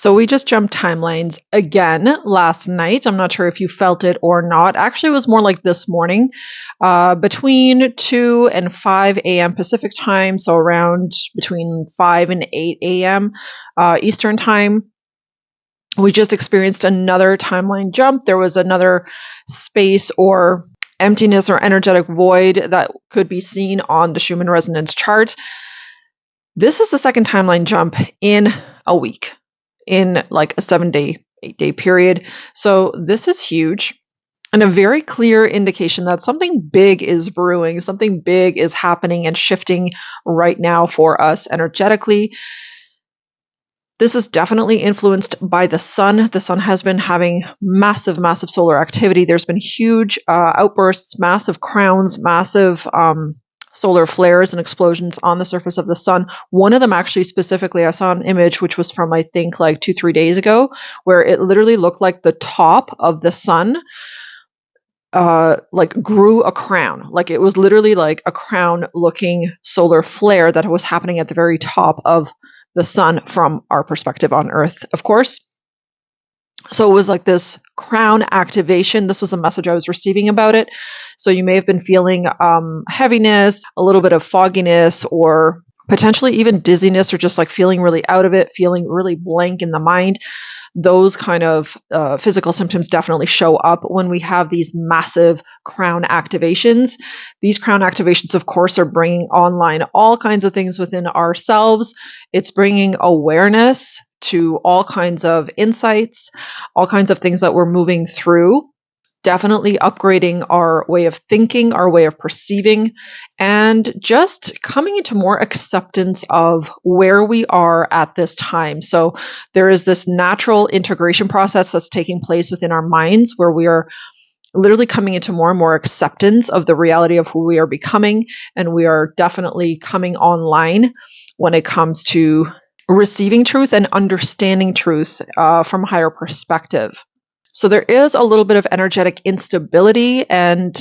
So we just jumped timelines again last night. I'm not sure if you felt it or not. Actually, it was more like this morning, between 2 and 5 a.m. Pacific time, so around between 5 and 8 a.m. Eastern time. We just experienced another timeline jump. There was another space or emptiness or energetic void that could be seen on the Schumann resonance chart. This is the second timeline jump in a week, in like a 7-day, 8-day period. So this is huge and a very clear indication that something big is brewing, something big is happening and shifting right now for us energetically. This is definitely influenced by the sun. The sun has been having massive, massive solar activity. There's been huge outbursts, massive crowns, massive solar flares and explosions on the surface of the sun. One of them actually specifically, I saw an image which was from, I think, like 2-3 days ago, where it literally looked like the top of the sun like grew a crown. Like it was literally like a crown looking solar flare that was happening at the very top of the sun from our perspective on Earth, of course. So it was like this crown activation. This was the message I was receiving about it. So you may have been feeling heaviness, a little bit of fogginess, or potentially even dizziness, or just like feeling really out of it, feeling really blank in the mind. Those kind of physical symptoms definitely show up when we have these massive crown activations. These crown activations, of course, are bringing online all kinds of things within ourselves. It's bringing awareness to all kinds of insights, all kinds of things that we're moving through. Definitely upgrading our way of thinking, our way of perceiving, and just coming into more acceptance of where we are at this time. So there is this natural integration process that's taking place within our minds where we are literally coming into more and more acceptance of the reality of who we are becoming. And we are definitely coming online when it comes to receiving truth and understanding truth from a higher perspective. So there is a little bit of energetic instability and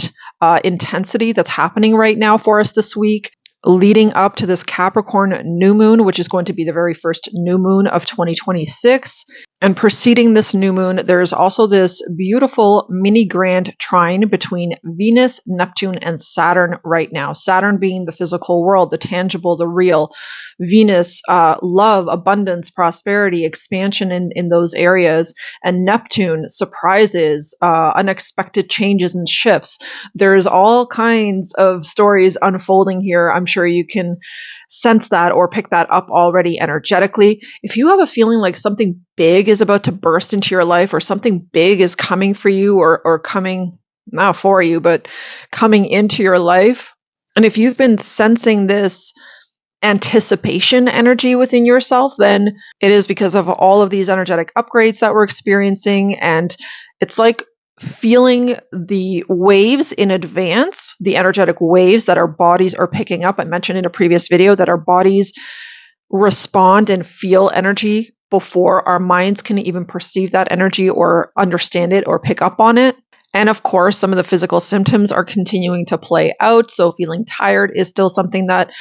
intensity that's happening right now for us this week, leading up to this Capricorn new moon, which is going to be the very first new moon of 2026. And preceding this new moon, there's also this beautiful mini Grand Trine between Venus, Neptune, and Saturn right now. Saturn being the physical world, the tangible, the real. Venus, love, abundance, prosperity, expansion in those areas. And Neptune, surprises, unexpected changes and shifts. There's all kinds of stories unfolding here. I'm sure you can sense that or pick that up already energetically. If you have a feeling like something big is about to burst into your life, or something big is coming for you, or coming, not for you, but coming into your life, and if you've been sensing this anticipation energy within yourself, then it is because of all of these energetic upgrades that we're experiencing. And it's like feeling the waves in advance, the energetic waves that our bodies are picking up. I mentioned in a previous video that our bodies respond and feel energy before our minds can even perceive that energy or understand it or pick up on it. And of course, some of the physical symptoms are continuing to play out. So feeling tired is still something that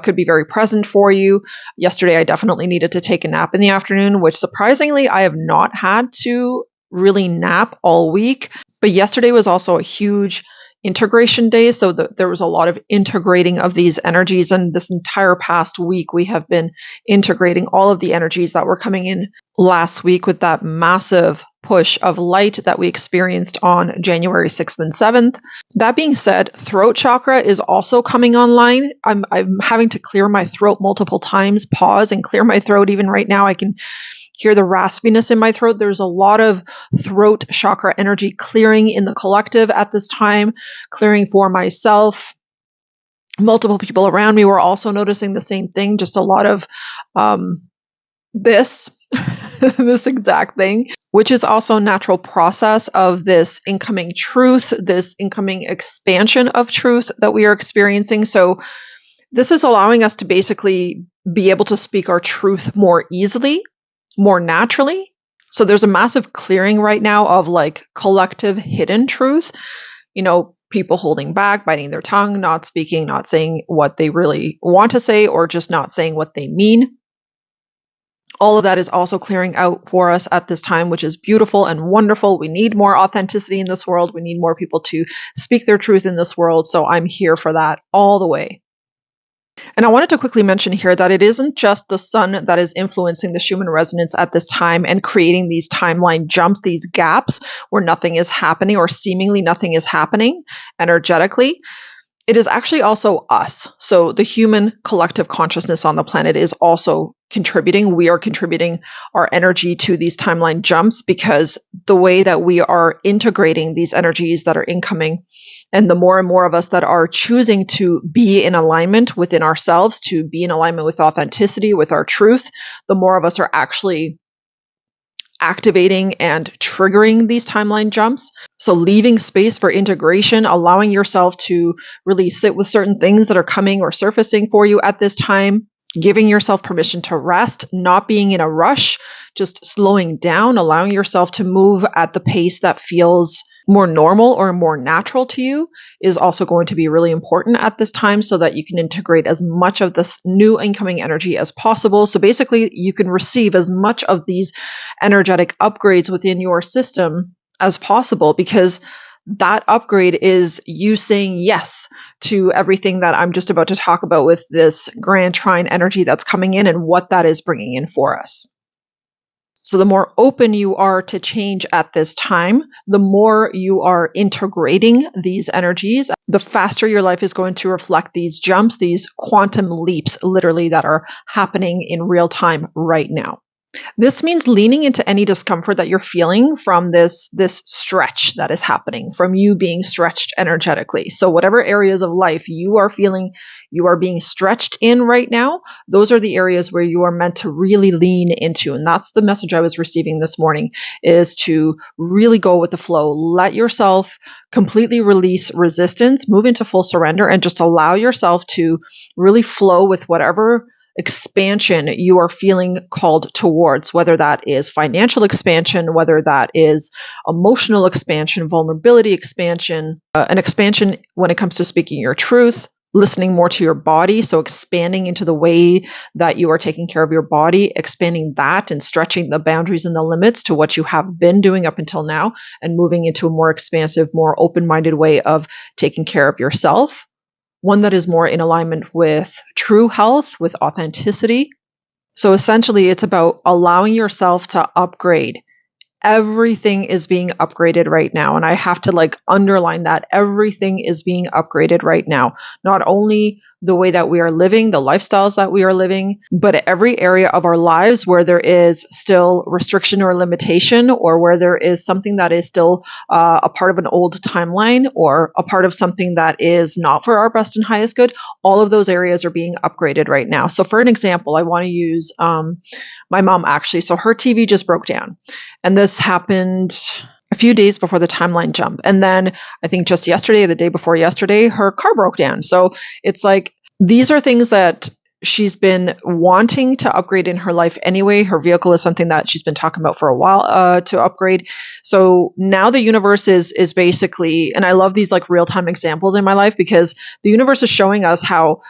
could be very present for you. Yesterday, I definitely needed to take a nap in the afternoon, which surprisingly, I have not had to really nap all week. But yesterday was also a huge integration day. So there was a lot of integrating of these energies. And this entire past week, we have been integrating all of the energies that were coming in last week with that massive push of light that we experienced on January 6th and 7th. That being said, throat chakra is also coming online. I'm having to clear my throat multiple times, pause and clear my throat. Even right now, I can hear the raspiness in my throat. There's a lot of throat chakra energy clearing in the collective at this time, clearing for myself. Multiple people around me were also noticing the same thing, just a lot of this exact thing, which is also a natural process of this incoming truth, this incoming expansion of truth that we are experiencing. So this is allowing us to basically be able to speak our truth more easily, more naturally. So there's a massive clearing right now of like collective hidden truth, people holding back, biting their tongue, not speaking, not saying what they really want to say, or just not saying what they mean. All of that is also clearing out for us at this time, which is beautiful and wonderful. We need more authenticity in this world. We need more people to speak their truth in this world. So I'm here for that all the way. And I wanted to quickly mention here that it isn't just the sun that is influencing the Schumann resonance at this time and creating these timeline jumps, these gaps where nothing is happening or seemingly nothing is happening energetically. It is actually also us. So the human collective consciousness on the planet is also contributing. We are contributing our energy to these timeline jumps because the way that we are integrating these energies that are incoming, and the more and more of us that are choosing to be in alignment within ourselves, to be in alignment with authenticity, with our truth, the more of us are actually activating and triggering these timeline jumps. So leaving space for integration, allowing yourself to really sit with certain things that are coming or surfacing for you at this time, giving yourself permission to rest, not being in a rush, just slowing down, allowing yourself to move at the pace that feels more normal or more natural to you is also going to be really important at this time so that you can integrate as much of this new incoming energy as possible. So basically, you can receive as much of these energetic upgrades within your system as possible, because that upgrade is you saying yes to everything that I'm just about to talk about with this Grand Trine energy that's coming in and what that is bringing in for us. So the more open you are to change at this time, the more you are integrating these energies, the faster your life is going to reflect these jumps, these quantum leaps, literally, that are happening in real time right now. This means leaning into any discomfort that you're feeling from this stretch that is happening, from you being stretched energetically. So whatever areas of life you are feeling you are being stretched in right now, those are the areas where you are meant to really lean into. And that's the message I was receiving this morning, is to really go with the flow. Let yourself completely release resistance, move into full surrender, and just allow yourself to really flow with whatever expansion you are feeling called towards, whether that is financial expansion, whether that is emotional expansion, vulnerability expansion, an expansion when it comes to speaking your truth, listening more to your body. So expanding into the way that you are taking care of your body, expanding that and stretching the boundaries and the limits to what you have been doing up until now, and moving into a more expansive, more open-minded way of taking care of yourself. One that is more in alignment with true health, with authenticity. So essentially, it's about allowing yourself to upgrade. Everything is being upgraded right now. And I have to underline that everything is being upgraded right now. Not only the way that we are living, the lifestyles that we are living, but every area of our lives where there is still restriction or limitation, or where there is something that is still a part of an old timeline, or a part of something that is not for our best and highest good. All of those areas are being upgraded right now. So for an example, I want to use my mom actually. So her TV just broke down. And this happened a few days before the timeline jump. And then I think just yesterday, the day before yesterday, her car broke down. So it's like, these are things that she's been wanting to upgrade in her life anyway. Her vehicle is something that she's been talking about for a while to upgrade. So now the universe is basically, and I love these real-time examples in my life, because the universe is showing us how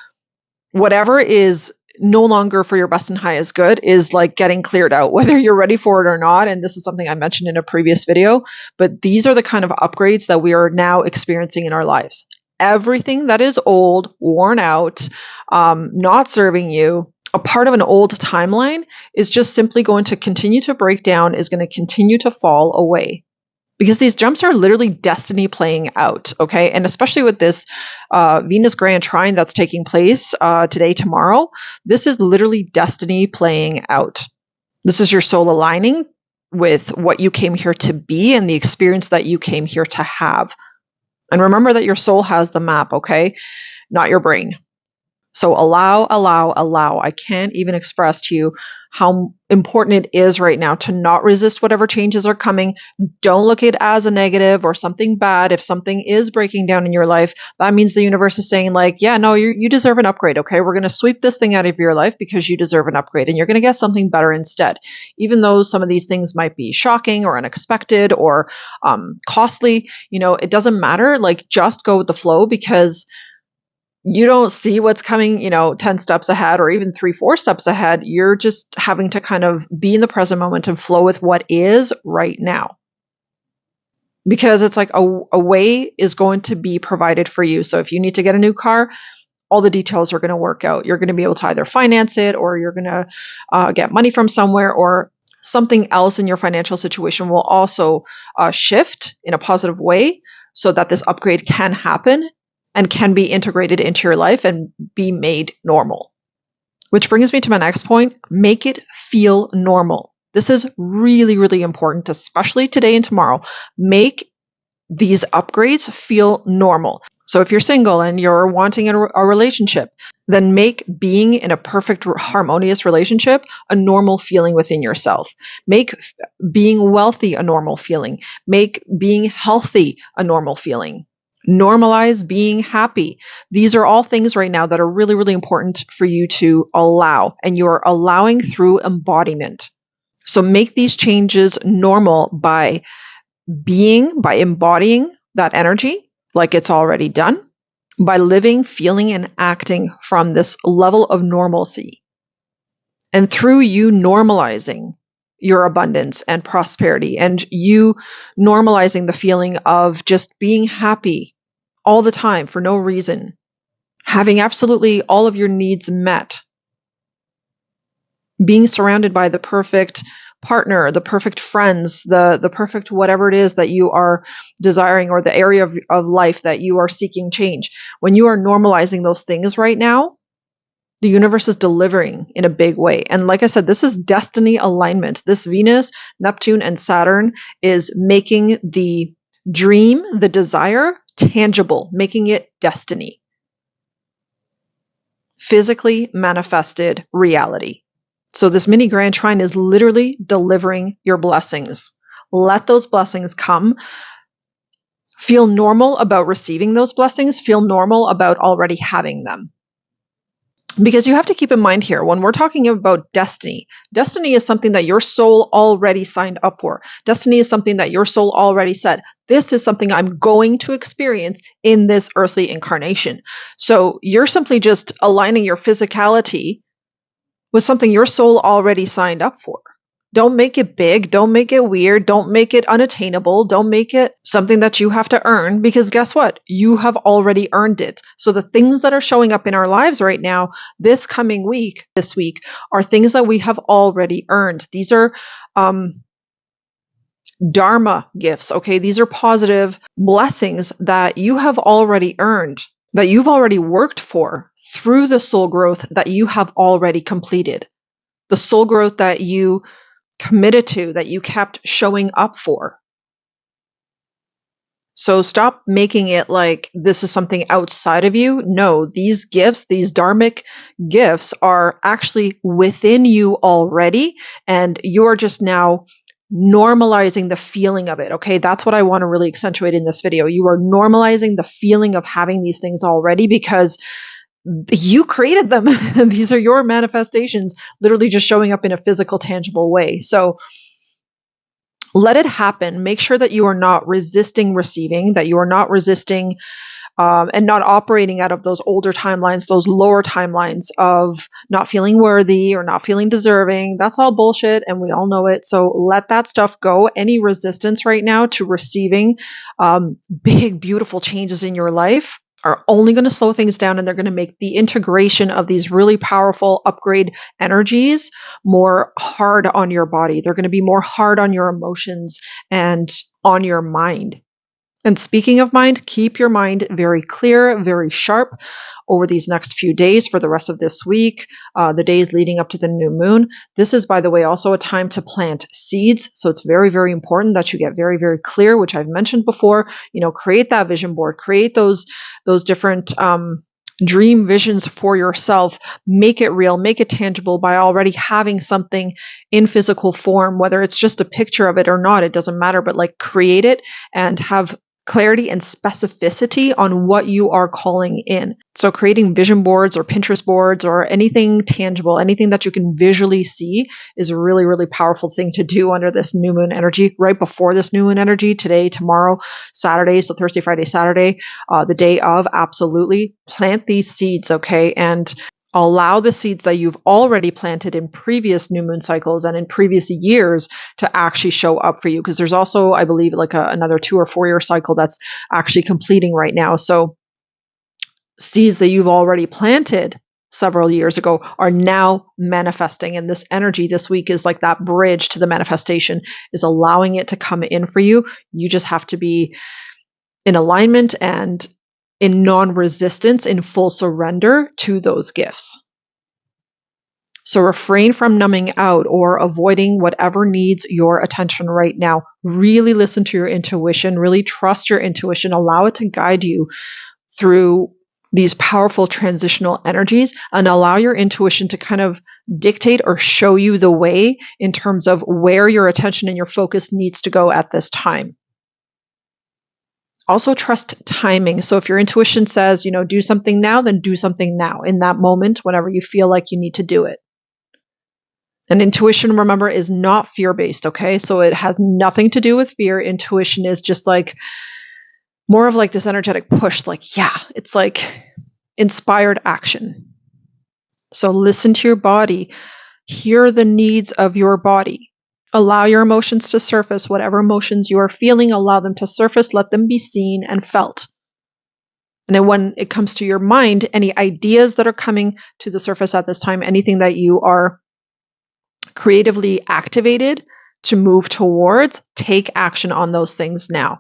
whatever is no longer for your best and highest good is getting cleared out, whether you're ready for it or not. And this is something I mentioned in a previous video, but these are the kind of upgrades that we are now experiencing in our lives. Everything that is old, worn out, not serving you, a part of an old timeline, is just simply going to continue to break down, is going to continue to fall away. Because these jumps are literally destiny playing out, okay? And especially with this Venus Grand Trine that's taking place today, tomorrow, this is literally destiny playing out. This is your soul aligning with what you came here to be and the experience that you came here to have. And remember that your soul has the map, okay? Not your brain. So allow. I can't even express to you how important it is right now to not resist whatever changes are coming. Don't look at it as a negative or something bad. If something is breaking down in your life, that means the universe is saying yeah, no, you deserve an upgrade, okay? We're going to sweep this thing out of your life because you deserve an upgrade, and you're going to get something better instead. Even though some of these things might be shocking or unexpected or costly, it doesn't matter. Just go with the flow, because you don't see what's coming, 10 steps ahead or even 3, 4 steps ahead. You're just having to kind of be in the present moment and flow with what is right now. Because it's like a way is going to be provided for you. So if you need to get a new car, all the details are going to work out. You're going to be able to either finance it, or you're going to get money from somewhere, or something else in your financial situation will also shift in a positive way so that this upgrade can happen and can be integrated into your life and be made normal. Which brings me to my next point. Make it feel normal. This is really, really important, especially today and tomorrow. Make these upgrades feel normal. So if you're single and you're wanting a relationship, then make being in a perfect, harmonious relationship a normal feeling within yourself. Make being wealthy a normal feeling. Make being healthy a normal feeling. Normalize being happy. These are all things right now that are really, really important for you to allow, and you're allowing through embodiment. So make these changes normal by embodying that energy like it's already done, by living, feeling, and acting from this level of normalcy. And through you normalizing your abundance and prosperity, and you normalizing the feeling of just being happy all the time for no reason, having absolutely all of your needs met, being surrounded by the perfect partner, the perfect friends, the perfect whatever it is that you are desiring, or the area of life that you are seeking change. When you are normalizing those things right now, the universe is delivering in a big way. And like I said, this is destiny alignment. This Venus, Neptune, and Saturn is making the dream, the desire, tangible, making it destiny. Physically manifested reality. So this mini Grand Trine is literally delivering your blessings. Let those blessings come. Feel normal about receiving those blessings. Feel normal about already having them. Because you have to keep in mind here, when we're talking about destiny, destiny is something that your soul already signed up for. Destiny is something that your soul already said, this is something I'm going to experience in this earthly incarnation. So you're simply just aligning your physicality with something your soul already signed up for. Don't make it big. Don't make it weird. Don't make it unattainable. Don't make it something that you have to earn, because guess what? You have already earned it. So the things that are showing up in our lives right now, this week, are things that we have already earned. These are dharma gifts, okay? These are positive blessings that you have already earned, that you've already worked for through the soul growth that you have already completed. The soul growth that you committed to, that you kept showing up for. So stop making it like this is something outside of you. No, these gifts, these dharmic gifts, are actually within you already, and you're just now normalizing the feeling of it. Okay, that's what I want to really accentuate in this video. You are normalizing the feeling of having these things already, because you created them. These are your manifestations, literally just showing up in a physical, tangible way. So let it happen. Make sure that you are not resisting receiving, that you are not resisting and not operating out of those older timelines, those lower timelines of not feeling worthy or not feeling deserving. That's all bullshit, and we all know it. So let that stuff go. Any resistance right now to receiving big, beautiful changes in your life are only going to slow things down, and they're going to make the integration of these really powerful upgrade energies more hard on your body. They're going to be more hard on your emotions and on your mind. And speaking of mind, keep your mind very clear, very sharp over these next few days for the rest of this week, the days leading up to the new moon. This is, by the way, also a time to plant seeds. So it's very, very important that you get very, very clear, which I've mentioned before. Create that vision board, create those different dream visions for yourself. Make it real, make it tangible by already having something in physical form, whether it's just a picture of it or not, it doesn't matter, but like create it and have clarity and specificity on what you are calling in. So creating vision boards or Pinterest boards or anything tangible, anything that you can visually see is a really, really powerful thing to do under this new moon energy, right before this new moon energy, today, tomorrow, Saturday, so Thursday, Friday, Saturday, the day of, absolutely. Plant these seeds, okay? And allow the seeds that you've already planted in previous new moon cycles and in previous years to actually show up for you. Because there's also, I believe, like another 2 or 4 year cycle that's actually completing right now. So seeds that you've already planted several years ago are now manifesting. And this energy this week is like that bridge to the manifestation, is allowing it to come in for you. You just have to be in alignment and in non-resistance, in full surrender to those gifts. So refrain from numbing out or avoiding whatever needs your attention right now. Really listen to your intuition, really trust your intuition, allow it to guide you through these powerful transitional energies, and allow your intuition to kind of dictate or show you the way in terms of where your attention and your focus needs to go at this time. Also trust timing. So if your intuition says, do something now, then do something now in that moment, whenever you feel like you need to do it. And intuition, remember, is not fear-based, okay? So it has nothing to do with fear. Intuition is just like more of like this energetic push, like, yeah, it's like inspired action. So listen to your body, hear the needs of your body. Allow your emotions to surface. Whatever emotions you are feeling, allow them to surface. Let them be seen and felt. And then when it comes to your mind, any ideas that are coming to the surface at this time, anything that you are creatively activated to move towards, take action on those things now.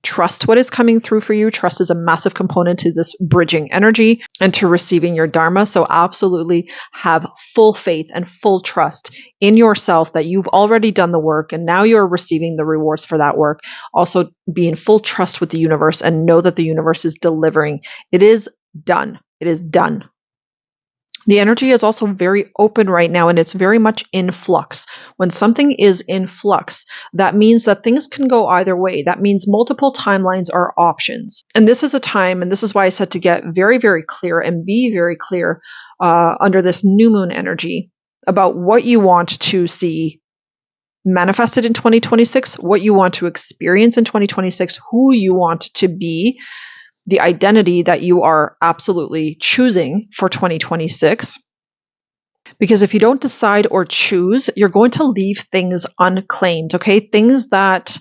Trust what is coming through for you. Trust is a massive component to this bridging energy and to receiving your dharma. So absolutely have full faith and full trust in yourself that you've already done the work and now you're receiving the rewards for that work. Also be in full trust with the universe and know that the universe is delivering. It is done. It is done. The energy is also very open right now, and it's very much in flux. When something is in flux, that means that things can go either way. That means multiple timelines are options. And this is a time, and this is why I said to get very, very clear and be very clear under this new moon energy about what you want to see manifested in 2026, what you want to experience in 2026, who you want to be, the identity that you are absolutely choosing for 2026. Because if you don't decide or choose, you're going to leave things unclaimed, okay? Things that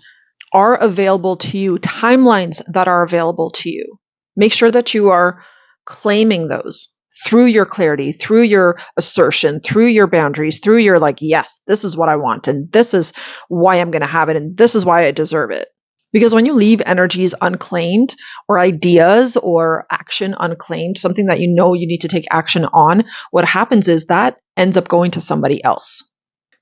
are available to you, timelines that are available to you. Make sure that you are claiming those through your clarity, through your assertion, through your boundaries, through your yes, this is what I want, and this is why I'm going to have it, and this is why I deserve it. Because when you leave energies unclaimed or ideas or action unclaimed, something that you know you need to take action on, what happens is that ends up going to somebody else.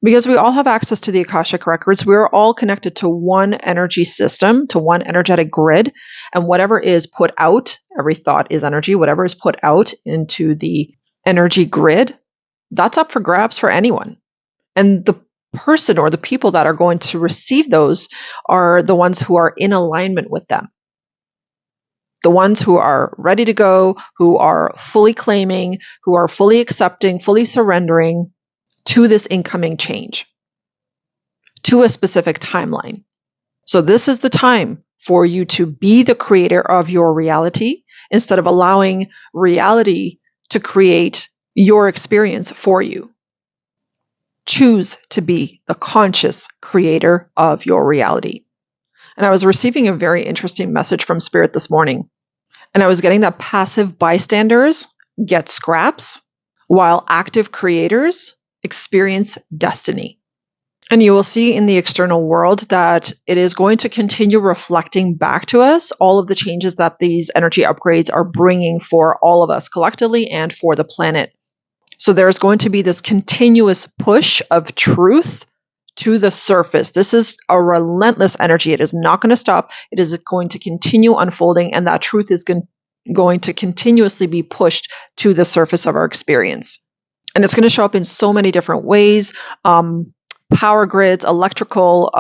Because we all have access to the Akashic records, we're all connected to one energy system, to one energetic grid, and whatever is put out, every thought is energy, whatever is put out into the energy grid, that's up for grabs for anyone. And the person or the people that are going to receive those are the ones who are in alignment with them. The ones who are ready to go, who are fully claiming, who are fully accepting, fully surrendering to this incoming change, to a specific timeline. So this is the time for you to be the creator of your reality instead of allowing reality to create your experience for you. Choose to be the conscious creator of your reality. And I was receiving a very interesting message from Spirit this morning. And I was getting that passive bystanders get scraps, while active creators experience destiny. And you will see in the external world that it is going to continue reflecting back to us all of the changes that these energy upgrades are bringing for all of us collectively and for the planet. So there's going to be this continuous push of truth to the surface. This is a relentless energy. It is not going to stop. It is going to continue unfolding, and that truth is going to continuously be pushed to the surface of our experience. And it's going to show up in so many different ways. Power grids, electrical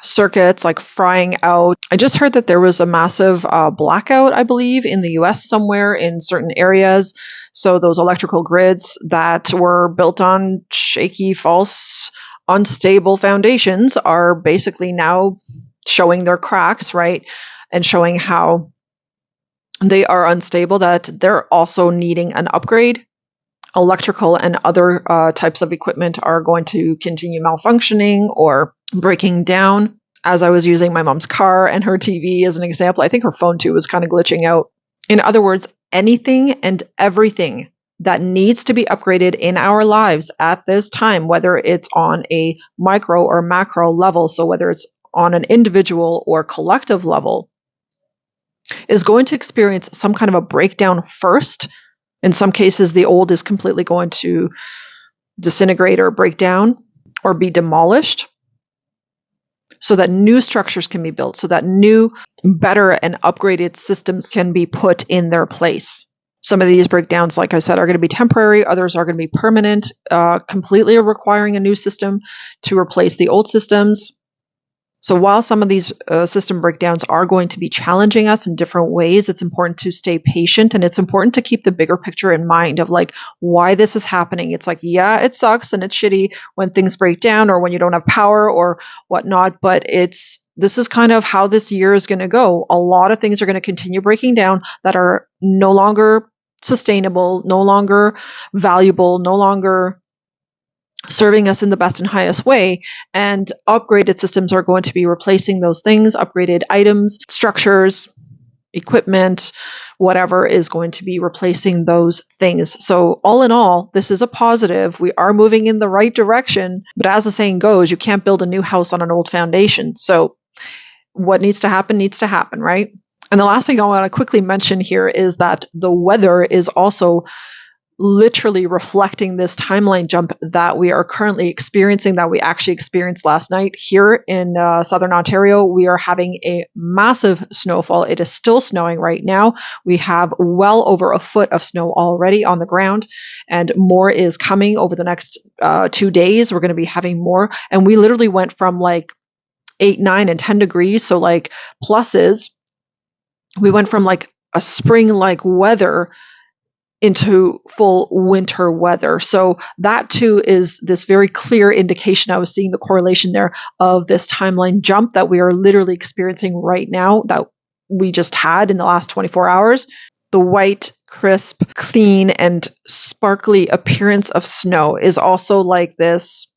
circuits like frying out. I just heard that there was a massive blackout, I believe, in the US somewhere in certain areas. So those electrical grids that were built on shaky, false, unstable foundations are basically now showing their cracks, right? And showing how they are unstable, that they're also needing an upgrade. Electrical and other types of equipment are going to continue malfunctioning or breaking down. As I was using my mom's car and her TV as an example, I think her phone too was kind of glitching out. In other words, anything and everything that needs to be upgraded in our lives at this time, whether it's on a micro or macro level, so whether it's on an individual or collective level, is going to experience some kind of a breakdown first. In some cases, the old is completely going to disintegrate or break down or be demolished so that new structures can be built, so that new, better, and upgraded systems can be put in their place. Some of these breakdowns, like I said, are going to be temporary. Others are going to be permanent, completely requiring a new system to replace the old systems. So while some of these system breakdowns are going to be challenging us in different ways, it's important to stay patient, and it's important to keep the bigger picture in mind of like why this is happening. It's like, yeah, it sucks and it's shitty when things break down or when you don't have power or whatnot, but this is kind of how this year is going to go. A lot of things are going to continue breaking down that are no longer sustainable, no longer valuable, no longer serving us in the best and highest way, and upgraded systems are going to be replacing those things. Upgraded items, structures, equipment, whatever is going to be replacing those things. So all in all, this is a positive. We are moving in the right direction, but as the saying goes, you can't build a new house on an old foundation. So what needs to happen, right? And the last thing I want to quickly mention here is that the weather is also literally reflecting this timeline jump that we are currently experiencing, that we actually experienced last night here in southern Ontario. We are having a massive snowfall. It is still snowing right now. We have well over a foot of snow already on the ground, and more is coming over the next 2 days. We're going to be having more, and we literally went from like 8, 9, and 10 degrees, so like pluses. We went from like a spring-like weather into full winter weather. So that too is this very clear indication. I was seeing the correlation there of this timeline jump that we are literally experiencing right now, that we just had in the last 24 hours. The white, crisp, clean, and sparkly appearance of snow is also like this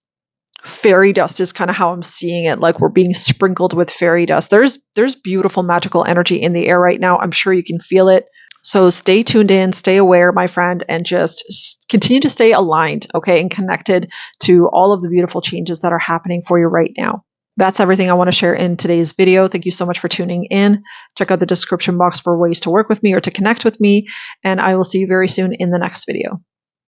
fairy dust is kind of how I'm seeing it. Like we're being sprinkled with fairy dust. There's beautiful magical energy in the air right now. I'm sure you can feel it. So stay tuned in, stay aware, my friend, and just continue to stay aligned, okay, and connected to all of the beautiful changes that are happening for you right now. That's everything I want to share in today's video. Thank you so much for tuning in. Check out the description box for ways to work with me or to connect with me, and I will see you very soon in the next video.